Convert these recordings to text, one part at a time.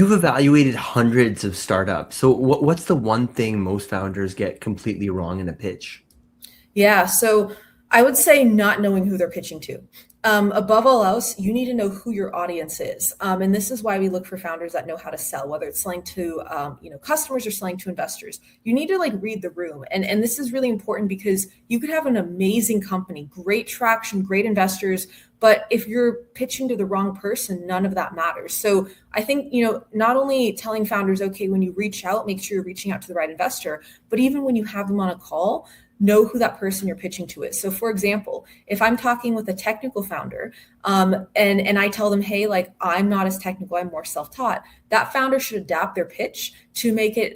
You've evaluated hundreds of startups. So what's the one thing most founders get completely wrong in a pitch? Yeah, so I would say not knowing who they're pitching to. Above all else, you need to know who your audience is, and this is why we look for founders that know how to sell, whether it's selling to customers or selling to investors. You need to like read the room, and this is really important because you could have an amazing company, great traction, great investors, but if you're pitching to the wrong person, none of that matters. So I think not only telling founders, okay, when you reach out, make sure you're reaching out to the right investor, but even when you have them on a call, know who that person you're pitching to is. So for example, if I'm talking with a technical founder, and I tell them, hey, like I'm not as technical, I'm more self-taught, that founder should adapt their pitch to make it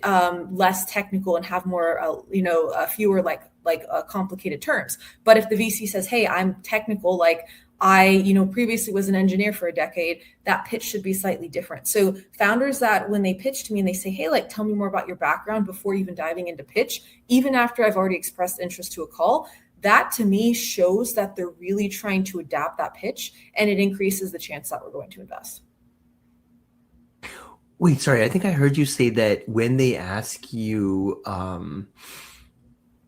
less technical and have more fewer complicated terms. But if the VC says, hey, I'm technical, like I previously was an engineer for a decade, that pitch should be slightly different. So founders that when they pitch to me and they say, hey, like tell me more about your background before even diving into pitch, even after I've already expressed interest to a call, that to me shows that they're really trying to adapt that pitch, and it increases the chance that we're going to invest. Wait, sorry. I think I heard you say that when they ask you,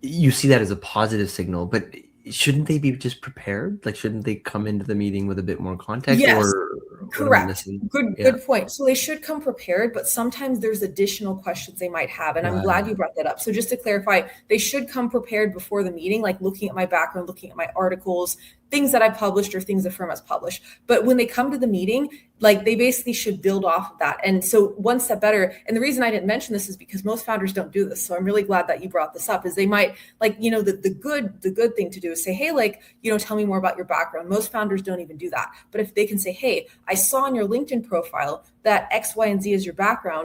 you see that as a positive signal, but shouldn't they be just prepared? Like, shouldn't they come into the meeting with a bit more context, Yes, or what am I correct. missing? Good, Yeah. good point. So they should come prepared, but sometimes there's additional questions they might have. And I'm glad you brought that up. So just to clarify, they should come prepared before the meeting, like looking at my background, looking at my articles, things that I published or things the firm has published. But when they come to the meeting, like they basically should build off of that. And so one step better. And the reason I didn't mention this is because most founders don't do this. So I'm really glad that you brought this up, is they might the good thing to do is say, hey, like, tell me more about your background. Most founders don't even do that. But if they can say, hey, I saw on your LinkedIn profile that X, Y, and Z is your background,